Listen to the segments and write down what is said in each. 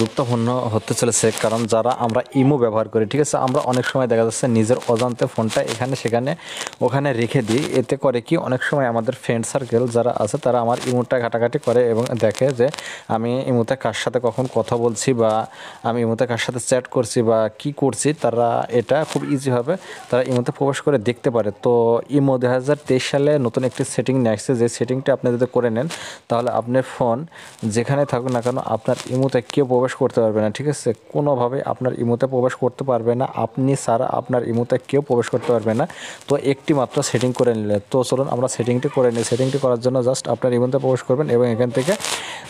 গুরুত্বপূর্ণ হতে চলেছে, কারণ যারা আমরা ইমো ব্যবহার করি, ঠিক আছে, আমরা অনেক সময় দেখা যাচ্ছে নিজের অজান্তে ফোনটা এখানে সেখানে ওখানে রেখে দিই। এতে করে কি অনেক সময় আমাদের ফ্রেন্ড সার্কেল যারা আছে তারা আমার ইমোটা ঘাটাঘাটি করে এবং দেখে যে আমি ইমোতে কার সাথে কখন কথা বলছি বা আমি ইমোতে কার সাথে চ্যাট করছি বা কি করছি, তারা এটা খুব ইজিভাবে তারা ইমোতে প্রবেশ করে দেখতে পারে। তো ইমো 2023 সালে নতুন একটি সেটিং নিয়ে আসছে, যে সেটিংটা আপনি যদি করে নেন তাহলে আপনার ফোন যেখানে থাকুক না কেন আপনার ইমোতে কেউ প্রবেশ করতে পারবে না, ঠিক আছে, কোনোভাবে আপনার ইমোতে প্রবেশ করতে পারবে না, আপনি ছাড়া আপনার ইমোতে কেউ প্রবেশ করতে পারবে না। তো একটি মাত্র সেটিং করে নিলে, তো চলুন আমরা সেটিংটি করে নিই। সেটিংটি করার জন্য জাস্ট আপনার ইমোতে প্রবেশ করবেন এবং এখান থেকে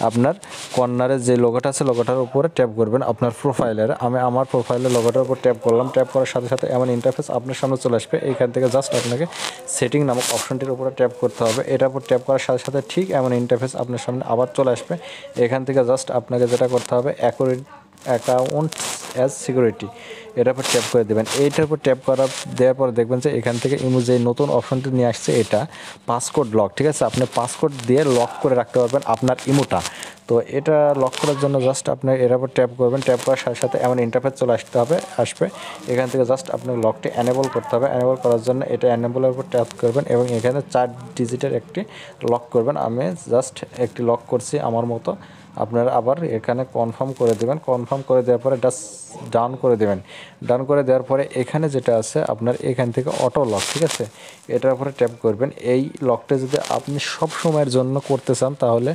আপনার কর্নারে যে লোগোটা আছে লোগোটার উপরে ট্যাপ করবেন আপনার প্রোফাইলের। আমি আমার প্রোফাইলের লোগোটার উপর ট্যাপ করলাম। ট্যাপ করার সাথে সাথে এমন ইন্টারফেস আপনার সামনে চলে আসবে। এইখান থেকে জাস্ট আপনাকে সেটিং নামক অপশনটির উপরে ট্যাপ করতে হবে। এটার উপর ট্যাপ করার সাথে সাথে ঠিক এমন ইন্টারফেস আপনার সামনে আবার চলে আসবে। এখান থেকে জাস্ট আপনাকে যেটা করতে হবে, অ্যাকাউন্ট অ্যাজ সিকিউরিটি, এটার উপর ট্যাপ করে দেবেন। এইটার উপর ট্যাপ দেওয়ার পর দেখবেন যে এখান থেকে ইমো যে নতুন অপশনটি নিয়ে আসছে এটা পাসকোড লক, ঠিক আছে, আপনি পাসকোড দিয়ে লক করে রাখতে পারবেন আপনার ইমোটা। তো এটা লক করার জন্য জাস্ট আপনি এর উপর ট্যাপ করবেন। ট্যাপ করার সাথে সাথে এমন ইন্টারফেস চলে আসবে। এখান থেকে জাস্ট আপনাকে লকটি এনেবল করতে হবে। এনেবল করার জন্য এটা এনেবলের উপর ট্যাপ করবেন এবং এখানে 4 ডিজিটের একটি লক করবেন। আমি জাস্ট একটি লক করছি আমার মতো। আপনারা আবার এখানে কনফার্ম করে দেবেন। কনফার্ম করে দেওয়ার পরে ডান করে দেবেন। ডান করে দেওয়ার পরে এখানে যেটা আছে আপনার এখান থেকে অটো লক, ঠিক আছে, এটার উপরে ট্যাপ করবেন। এই লকটা যদি আপনি সব সময়ের জন্য করতে চান তাহলে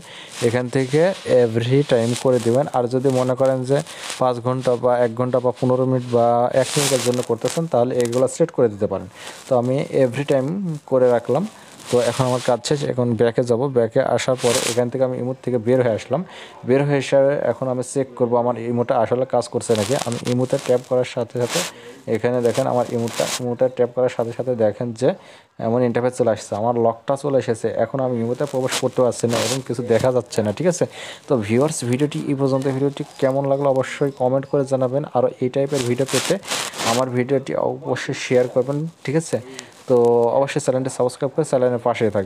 এখান থেকে এভরি টাইম করে দেবেন। আর যদি মনে করেন যে 5 ঘন্টা বা 1 ঘন্টা বা 15 মিনিট বা 1 মিনিটের জন্য করতে চান তাহলে এগুলো সেট করে দিতে পারেন। তো আমি এভরি টাইম করে রাখলাম। তো এখন আমার কাজ শেষ, এখন ব্যাকে যাব। ব্যাকে আসার পরে এখান থেকে আমি ইমোট থেকে বের হয়ে আসলাম। বের হয়ে এসে এখন আমি চেক করব আমার ইমোটা আসলে কাজ করছে নাকি। আমি ইমোতে ট্যাপ করার সাথে সাথে এখানে দেখেন আমার ইমোটা ট্যাপ করার সাথে সাথে দেখেন যে এমন ইন্টারফেস চলে আসছে, আমার লকটা চলে এসেছে। এখন আমি ইমোতে প্রবেশ করতে পারছি না এবং কিছু দেখা যাচ্ছে না, ঠিক আছে। তো ভিউয়ার্স, ভিডিওটি এই পর্যন্ত। ভিডিওটি কেমন লাগলো অবশ্যই কমেন্ট করে জানাবেন। আর এই টাইপের ভিডিও পেতে আমার ভিডিওটি অবশ্যই শেয়ার করবেন, ঠিক আছে। তো অবশ্যই চ্যানেলটি সাবস্ক্রাইব করে চ্যানেলের পাশে থাকবেন।